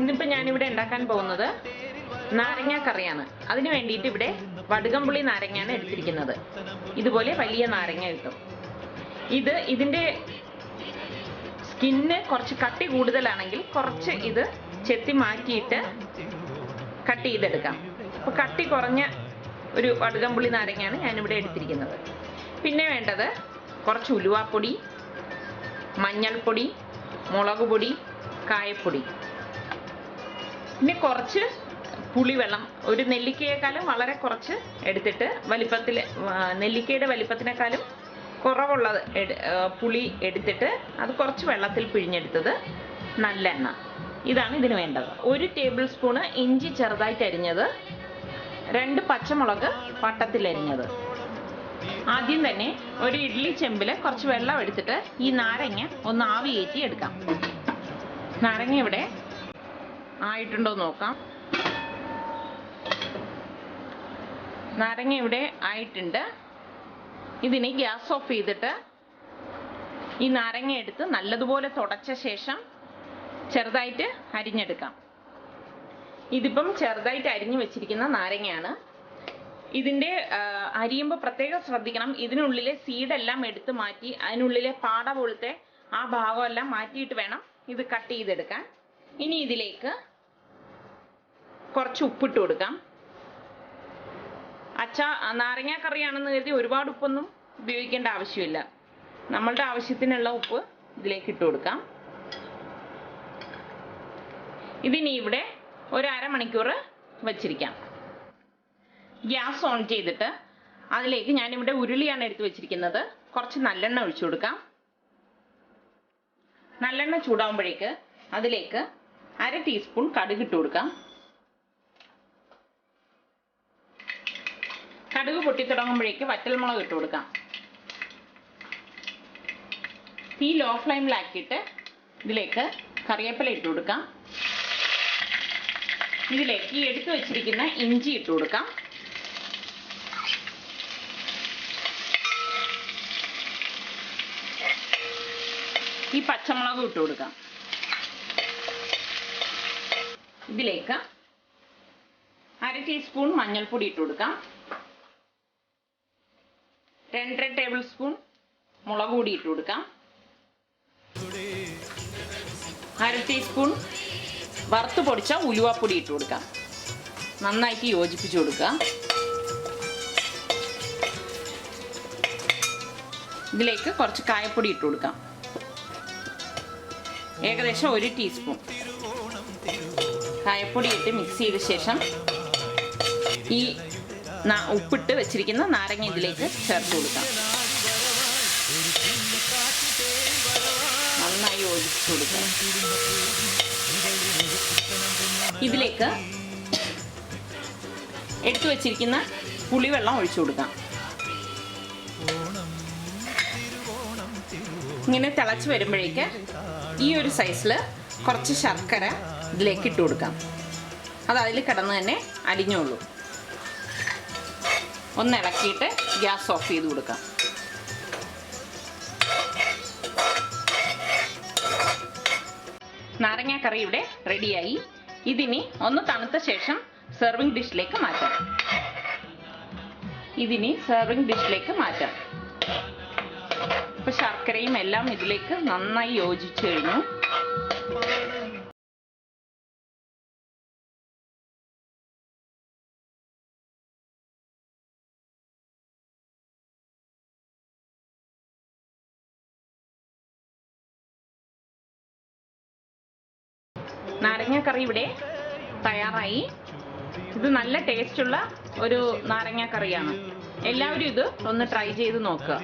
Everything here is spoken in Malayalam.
ഇന്നിപ്പോൾ ഞാനിവിടെ ഉണ്ടാക്കാൻ പോകുന്നത് നാരങ്ങ കറിയാണ്. അതിന് വേണ്ടിയിട്ട് ഇവിടെ വടുകംപുളി നാരങ്ങയാണ് എടുത്തിരിക്കുന്നത്. ഇതുപോലെ വലിയ നാരങ്ങ കിട്ടും. ഇതിൻ്റെ സ്കിന്ന് കുറച്ച് കട്ടി കൂടുതലാണെങ്കിൽ കുറച്ച് ഇത് ചെത്തി മാറ്റിയിട്ട് കട്ട് ചെയ്തെടുക്കാം. അപ്പോൾ കട്ടി കുറഞ്ഞ ഒരു വടുകംപുളി നാരങ്ങയാണ് ഞാനിവിടെ എടുത്തിരിക്കുന്നത്. പിന്നെ വേണ്ടത് കുറച്ച് ഉലുവാപ്പൊടി, മഞ്ഞൾപ്പൊടി, മുളക് പൊടി, കായപ്പൊടി, പിന്നെ കുറച്ച് പുളിവെള്ളം. ഒരു നെല്ലിക്കയേക്കാളും വളരെ കുറച്ച് എടുത്തിട്ട് നെല്ലിക്കയുടെ വലിപ്പത്തിനേക്കാളും കുറവുള്ളത് പുളി എടുത്തിട്ട് അത് കുറച്ച് വെള്ളത്തിൽ പിഴിഞ്ഞെടുത്തത്, നല്ലെണ്ണ. ഇതാണ് ഇതിന് വേണ്ടത്. 1 ടേബിൾ സ്പൂണ് ഇഞ്ചി ചെറുതായിട്ട് അരിഞ്ഞത്, 2 പച്ചമുളക് വട്ടത്തിലരിഞ്ഞത്. ആദ്യം തന്നെ ഒരു ഇഡ്ഡലി ചെമ്പിൽ കുറച്ച് വെള്ളം എടുത്തിട്ട് ഈ നാരങ്ങ ഒന്ന് ആവി കയറ്റി എടുക്കാം. നാരങ്ങ ഇവിടെ ആയിട്ടുണ്ടോ നോക്കാം. നാരങ്ങ ഇവിടെ ആയിട്ടുണ്ട്. ഇതിന് ഗ്യാസ് ഓഫ് ചെയ്തിട്ട് ഈ നാരങ്ങ എടുത്ത് നല്ലതുപോലെ തുടച്ച ശേഷം ചെറുതായിട്ട് അരിഞ്ഞെടുക്കാം. ഇതിപ്പം ചെറുതായിട്ട് അരിഞ്ഞു വെച്ചിരിക്കുന്ന നാരങ്ങയാണ്. ഇതിൻ്റെ അരിയുമ്പോൾ പ്രത്യേകം ശ്രദ്ധിക്കണം, ഇതിനുള്ളിലെ സീഡെല്ലാം എടുത്ത് മാറ്റി അതിനുള്ളിലെ പാട പോലത്തെ ആ ഭാഗമെല്ലാം മാറ്റിയിട്ട് വേണം ഇത് കട്ട് ചെയ്തെടുക്കാൻ. ഇനി ഇതിലേക്ക് കുറച്ച് ഉപ്പിട്ട് കൊടുക്കാം. നാരങ്ങ കറിയാണെന്ന് കരുതി ഒരുപാട് ഉപ്പൊന്നും ഉപയോഗിക്കേണ്ട ആവശ്യമില്ല. നമ്മളുടെ ആവശ്യത്തിനുള്ള ഉപ്പ് ഇതിലേക്ക് ഇട്ട് കൊടുക്കാം. ഇതിനി ഇവിടെ ഒരു അരമണിക്കൂർ വച്ചിരിക്കാം. ഗ്യാസ് ഓൺ ചെയ്തിട്ട് അതിലേക്ക് ഞാനിവിടെ ഉരുളിയാണ് എടുത്ത് വെച്ചിരിക്കുന്നത്. കുറച്ച് നല്ലെണ്ണ ഒഴിച്ചു കൊടുക്കാം. നല്ലെണ്ണ ചൂടാവുമ്പോഴേക്ക് അതിലേക്ക് 1/2 ടീസ്പൂൺ കടുക് ഇട്ട് കൊടുക്കാം. കടുക് പൊട്ടിത്തുടങ്ങുമ്പോഴേക്ക് വറ്റൽമുളക് ഇട്ട് കൊടുക്കാം. തീ ലോ ഫ്ലെയിമിലാക്കിയിട്ട് ഇതിലേക്ക് കറിവേപ്പില ഇട്ട് കൊടുക്കാം. ഇതിലേക്ക് ഈ എടുത്തു വെച്ചിരിക്കുന്ന ഇഞ്ചി ഇട്ട് കൊടുക്കാം. ഈ പച്ചമുളക് ഇട്ട് കൊടുക്കാം. ഇതിലേക്ക് 1/2 ടീസ്പൂൺ മഞ്ഞൾപ്പൊടി ഇട്ട് കൊടുക്കാം. 2 ടേബിൾ സ്പൂൺ മുളക് പൊടി ഇട്ട് കൊടുക്കാം. 1/2 ടീസ്പൂൺ വറുത്ത് പൊടിച്ച ഉലുവാപ്പൊടി ഇട്ട് കൊടുക്കാം. നന്നായിട്ട് യോജിപ്പിച്ച് കൊടുക്കുക. ഇതിലേക്ക് കുറച്ച് കായപ്പൊടി ഇട്ട് കൊടുക്കാം. ഏകദേശം 1 ടീസ്പൂൺ കായപ്പൊടി ഇട്ട് മിക്സ് ചെയ്ത ശേഷം ഈ ഉപ്പിട്ട് വെച്ചിരിക്കുന്ന നാരങ്ങ ഇതിലേക്ക് ചേർത്ത് കൊടുക്കാം. നന്നായി യോജിപ്പിച്ച് കൊടുക്കാം. ഇതിലേക്ക് എടുത്തു വെച്ചിരിക്കുന്ന പുളിവെള്ളം ഒഴിച്ചു കൊടുക്കാം. ഇങ്ങനെ തിളച്ച് വരുമ്പോഴേക്ക് ഈ ഒരു സൈസിൽ കുറച്ച് ശർക്കര ഇതിലേക്ക് ഇട്ട് കൊടുക്കാം. അത് അതിൽ കിടന്ന് തന്നെ അലിഞ്ഞോളൂ. ഒന്ന് ഇളക്കിയിട്ട് ഗ്യാസ് ഓഫ് ചെയ്ത് കൊടുക്കാം. നാരങ്ങ കറി ഇവിടെ റെഡിയായി. ഇതിനി ഒന്ന് തണുത്ത ശേഷം സെർവിങ് ഡിഷിലേക്ക് മാറ്റാം. ഇപ്പൊ ശർക്കരയും എല്ലാം ഇതിലേക്ക് നന്നായി യോജിച്ചു കഴിഞ്ഞു. നാരങ്ങ കറി ഇവിടെ തയ്യാറായി. ഇത് നല്ല ടേസ്റ്റുള്ള ഒരു നാരങ്ങ കറിയാണ്. എല്ലാവരും ഇത് ഒന്ന് ട്രൈ ചെയ്ത് നോക്കുക.